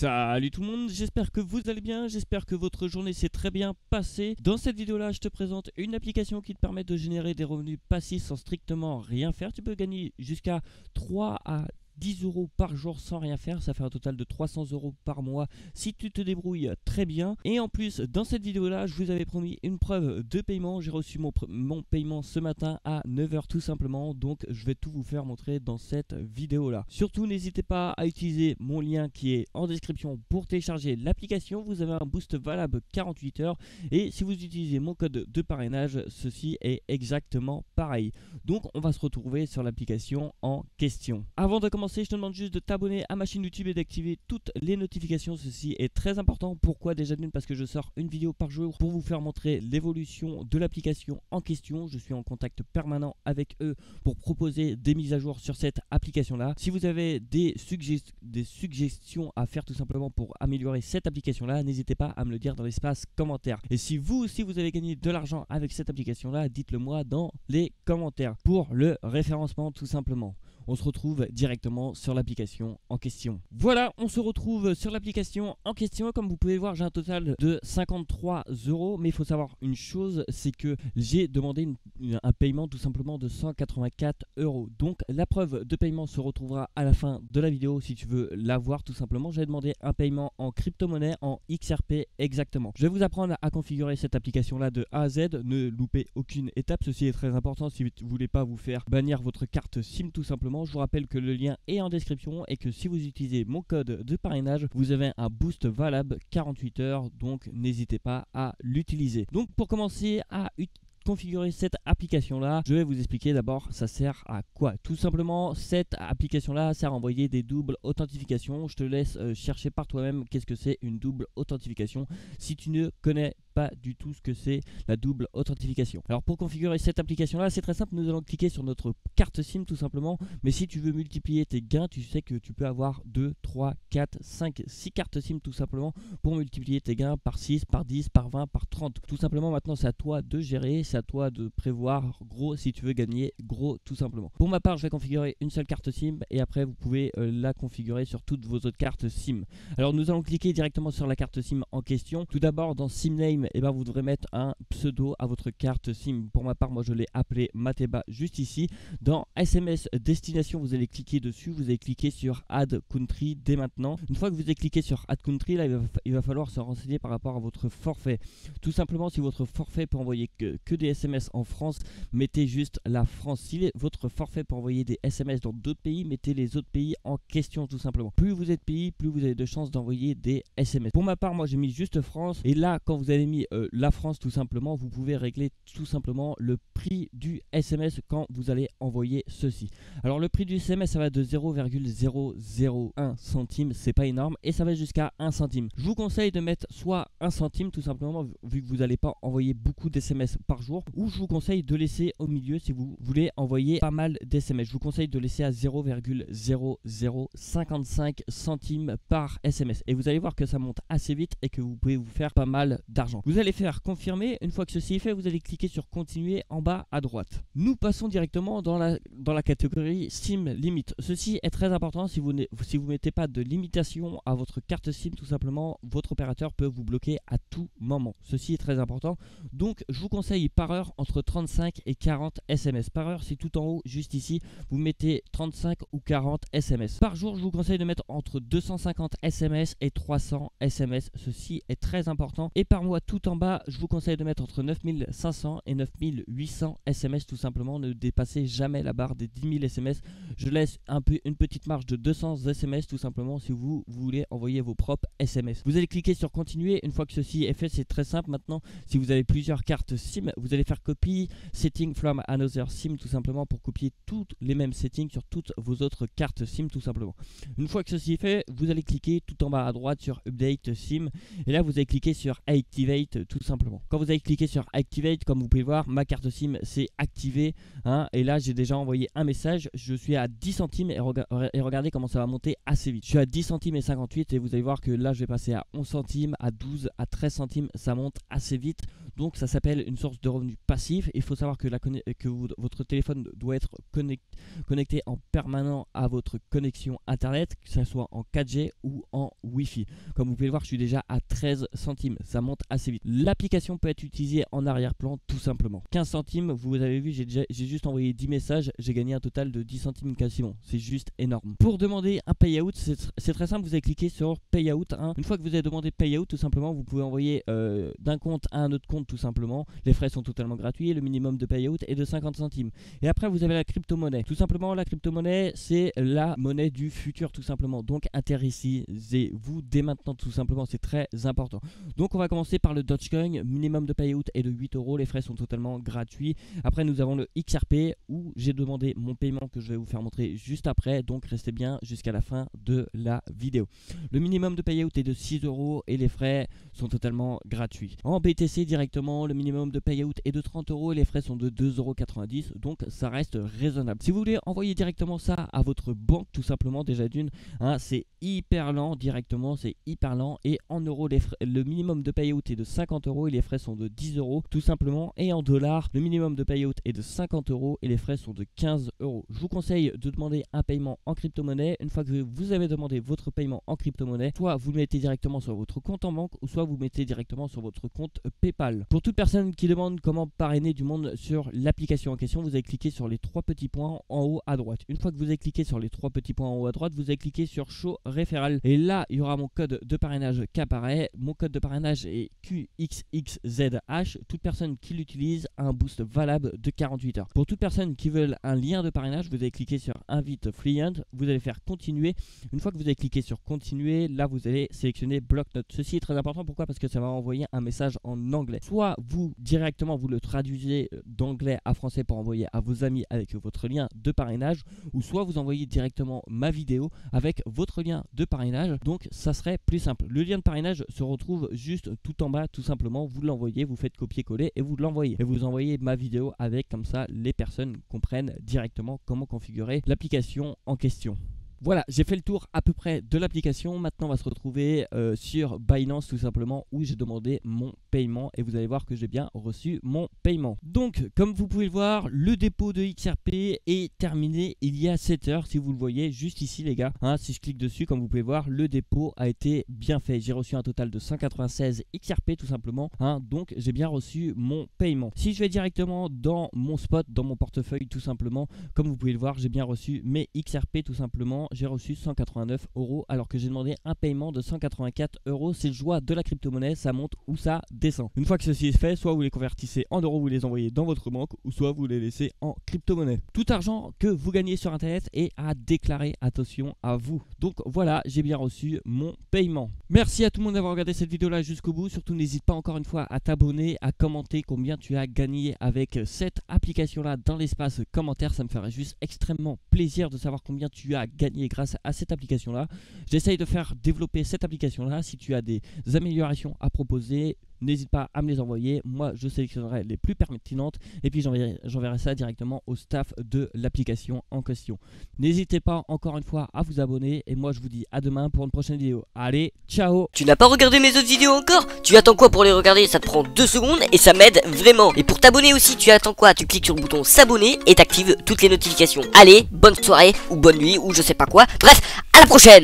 Salut tout le monde, j'espère que vous allez bien, j'espère que votre journée s'est très bien passée. Dans cette vidéo là, je te présente une application qui te permet de générer des revenus passifs sans strictement rien faire. Tu peux gagner jusqu'à 3 à 10 euros par jour sans rien faire, ça fait un total de 300 euros par mois si tu te débrouilles très bien. Et en plus, dans cette vidéo là, je vous avais promis une preuve de paiement. J'ai reçu mon paiement ce matin à 9 h tout simplement, donc je vais tout vous faire montrer dans cette vidéo là. Surtout n'hésitez pas à utiliser mon lien qui est en description pour télécharger l'application. Vous avez un boost valable 48 heures et si vous utilisez mon code de parrainage, ceci est exactement pareil. Donc on va se retrouver sur l'application en question. Avant de commencer, je te demande juste de t'abonner à ma chaîne YouTube et d'activer toutes les notifications. Ceci est très important. Pourquoi? Déjà d'une, parce que je sors une vidéo par jour pour vous faire montrer l'évolution de l'application en question. Je suis en contact permanent avec eux pour proposer des mises à jour sur cette application là. Si vous avez des suggestions à faire tout simplement pour améliorer cette application là, n'hésitez pas à me le dire dans l'espace commentaire. Et si vous aussi vous avez gagné de l'argent avec cette application là, dites-le moi dans les commentaires pour le référencement tout simplement. On se retrouve directement sur l'application en question. Voilà, on se retrouve sur l'application en question. Comme vous pouvez voir, j'ai un total de 53 euros. Mais il faut savoir une chose, c'est que j'ai demandé un paiement tout simplement de 184 euros. Donc la preuve de paiement se retrouvera à la fin de la vidéo si tu veux la voir tout simplement. J'ai demandé un paiement en crypto-monnaie, en XRP exactement. Je vais vous apprendre à configurer cette application là de A à Z. Ne loupez aucune étape. Ceci est très important si vous ne voulez pas vous faire bannir votre carte SIM tout simplement. Je vous rappelle que le lien est en description et que si vous utilisez mon code de parrainage, vous avez un boost valable 48 heures, donc n'hésitez pas à l'utiliser. Donc pour commencer à configurer cette application là, je vais vous expliquer d'abord ça sert à quoi. Tout simplement, cette application là sert à envoyer des doubles authentifications. Je te laisse chercher par toi-même qu'est-ce que c'est une double authentification si tu ne connais pas du tout ce que c'est la double authentification. Alors pour configurer cette application là, c'est très simple. Nous allons cliquer sur notre carte SIM tout simplement. Mais si tu veux multiplier tes gains, tu sais que tu peux avoir 2, 3, 4, 5, 6 cartes SIM tout simplement pour multiplier tes gains par 6, par 10, par 20, par 30. Tout simplement, maintenant c'est à toi de gérer, c'est à toi de prévoir gros si tu veux gagner gros tout simplement. Pour ma part, je vais configurer une seule carte SIM et après vous pouvez la configurer sur toutes vos autres cartes SIM. Alors nous allons cliquer directement sur la carte SIM en question. Tout d'abord dans SIM Name, vous devrez mettre un pseudo à votre carte SIM. Pour ma part, moi je l'ai appelé Mateba juste ici. Dans SMS destination, vous allez cliquer dessus, vous allez cliquer sur Add Country dès maintenant. Une fois que vous avez cliqué sur Add Country, là il va falloir se renseigner par rapport à votre forfait. Tout simplement, si votre forfait peut envoyer que des SMS en France, mettez juste la France. Si votre forfait peut envoyer des SMS dans d'autres pays, mettez les autres pays en question tout simplement. Plus vous êtes pays, plus vous avez de chances d'envoyer des SMS. Pour ma part, moi j'ai mis juste France et là quand vous avez mis la France tout simplement, vous pouvez régler tout simplement le prix du SMS quand vous allez envoyer ceci. Alors le prix du SMS ça va de 0,001 centime, c'est pas énorme, et ça va jusqu'à 1 centime. Je vous conseille de mettre soit 1 centime tout simplement vu que vous n'allez pas envoyer beaucoup d'SMS par jour, ou je vous conseille de laisser au milieu si vous voulez envoyer pas mal d'SMS. Je vous conseille de laisser à 0,0055 centimes par SMS et vous allez voir que ça monte assez vite et que vous pouvez vous faire pas mal d'argent. Vous allez faire confirmer. Une fois que ceci est fait, vous allez cliquer sur continuer en bas à droite. Nous passons directement dans la catégorie SIM Limit. Ceci est très important. Si vous mettez pas de limitation à votre carte SIM, tout simplement, votre opérateur peut vous bloquer à tout moment. Ceci est très important. Donc, je vous conseille par heure entre 35 et 40 SMS. Par heure, c'est tout en haut, juste ici. Vous mettez 35 ou 40 SMS. Par jour, je vous conseille de mettre entre 250 SMS et 300 SMS. Ceci est très important. Et par mois, tout en bas, je vous conseille de mettre entre 9500 et 9800 SMS tout simplement. Ne dépassez jamais la barre des 10 000 SMS. Je laisse une petite marge de 200 SMS tout simplement si vous voulez envoyer vos propres SMS. Vous allez cliquer sur continuer. Une fois que ceci est fait, c'est très simple maintenant. Si vous avez plusieurs cartes SIM, vous allez faire copy setting from another SIM tout simplement pour copier toutes les mêmes settings sur toutes vos autres cartes SIM tout simplement. Une fois que ceci est fait, vous allez cliquer tout en bas à droite sur update SIM et là vous allez cliquer sur activate tout simplement. Quand vous allez cliquer sur activate, comme vous pouvez voir, ma carte SIM s'est activée et là j'ai déjà envoyé un message. Je suis à 10 centimes et regardez comment ça va monter assez vite. Je suis à 10 centimes et 58 et vous allez voir que là je vais passer à 11 centimes, à 12, à 13 centimes, ça monte assez vite. Donc ça s'appelle une source de revenus passif. Il faut savoir que, votre téléphone doit être connecté en permanent à votre connexion internet, que ce soit en 4G ou en Wi-Fi. Comme vous pouvez le voir, je suis déjà à 13 centimes, ça monte assez vite. L'application peut être utilisée en arrière-plan tout simplement. 15 centimes, vous avez vu, j'ai juste envoyé 10 messages, j'ai gagné un total de 10 centimes quasiment. C'est juste énorme. Pour demander un payout, c'est très simple, vous allez cliquer sur payout. Une fois que vous avez demandé payout, tout simplement, vous pouvez envoyer d'un compte à un autre compte tout simplement. Les frais sont totalement gratuits, le minimum de payout est de 50 centimes. Et après, vous avez la crypto-monnaie. Tout simplement, la crypto-monnaie, c'est la monnaie du futur tout simplement. Donc, intéressez-vous dès maintenant tout simplement, c'est très important. Donc, on va commencer par le Dogecoin. Minimum de payout est de 8 €. Les frais sont totalement gratuits. Après, nous avons le XRP où j'ai demandé mon paiement que je vais vous faire montrer juste après. Donc, restez bien jusqu'à la fin de la vidéo. Le minimum de payout est de 6 € et les frais sont totalement gratuits. En BTC directement, le minimum de payout est de 30 € et les frais sont de 2,90 €. Donc, ça reste raisonnable. Si vous voulez envoyer directement ça à votre banque, tout simplement, déjà d'une, c'est hyper lent directement, c'est hyper lent. Et en euros, le minimum de payout est de 50 € et les frais sont de 10 € tout simplement. Et en dollars, le minimum de payout est de 50 € et les frais sont de 15 €. Je vous conseille de demander un paiement en crypto-monnaie. Une fois que vous avez demandé votre paiement en crypto-monnaie, soit vous le mettez directement sur votre compte en banque ou soit vous mettez directement sur votre compte PayPal. Pour toute personne qui demande comment parrainer du monde sur l'application en question, vous allez cliquer sur les 3 petits points en haut à droite. Une fois que vous avez cliqué sur les 3 petits points en haut à droite, vous allez cliquer sur Show Référal. Et là, il y aura mon code de parrainage qui apparaît. Mon code de parrainage est QXXZH. Toute personne qui l'utilise a un boost valable de 48 heures. Pour toute personne qui veut un lien de parrainage, vous allez cliquer sur Invite Friend. Vous allez faire continuer. Une fois que vous avez cliqué sur continuer, là vous allez sélectionner Block Note. Ceci est très important. Pourquoi? Parce que ça va envoyer un message en anglais. Soit vous directement vous le traduisez d'anglais à français pour envoyer à vos amis avec votre lien de parrainage, ou soit vous envoyez directement ma vidéo avec votre lien de parrainage. Donc ça serait plus simple. Le lien de parrainage se retrouve juste tout en bas, tout simplement. Vous l'envoyez, vous faites copier-coller et vous l'envoyez. Et vous envoyez ma vidéo avec, comme ça les personnes comprennent directement comment configurer l'application en question. Voilà, j'ai fait le tour à peu près de l'application. Maintenant, on va se retrouver sur Binance tout simplement où j'ai demandé mon paiement et vous allez voir que j'ai bien reçu mon paiement. Donc, comme vous pouvez le voir, le dépôt de XRP est terminé il y a 7 heures. Si vous le voyez juste ici, les gars, si je clique dessus, comme vous pouvez voir, le dépôt a été bien fait. J'ai reçu un total de 196 XRP tout simplement. Donc, j'ai bien reçu mon paiement. Si je vais directement dans mon spot, dans mon portefeuille tout simplement, comme vous pouvez le voir, j'ai bien reçu mes XRP tout simplement. J'ai reçu 189 € alors que j'ai demandé un paiement de 184 €. C'est le joie de la crypto-monnaie, ça monte ou ça descend. Une fois que ceci est fait, soit vous les convertissez en euros, vous les envoyez dans votre banque, ou soit vous les laissez en crypto-monnaie. Tout argent que vous gagnez sur internet est à déclarer, attention à vous. Donc voilà, j'ai bien reçu mon paiement. Merci à tout le monde d'avoir regardé cette vidéo là jusqu'au bout. Surtout n'hésite pas encore une fois à t'abonner, à commenter combien tu as gagné avec cette application là dans l'espace commentaire. Ça me ferait juste extrêmement plaisir de savoir combien tu as gagné grâce à cette application là. J'essaye de faire développer cette application là. Si tu as des améliorations à proposer, n'hésite pas à me les envoyer. Moi je sélectionnerai les plus pertinentes et puis j'enverrai ça directement au staff de l'application en question. N'hésitez pas encore une fois à vous abonner et moi je vous dis à demain pour une prochaine vidéo. Allez, ciao. Tu n'as pas regardé mes autres vidéos encore? Tu attends quoi pour les regarder? Ça te prend 2 secondes et ça m'aide vraiment. Et pour t'abonner aussi, tu attends quoi? Tu cliques sur le bouton s'abonner et t'actives toutes les notifications. Allez, bonne soirée ou bonne nuit ou je sais pas quoi. Bref, à la prochaine.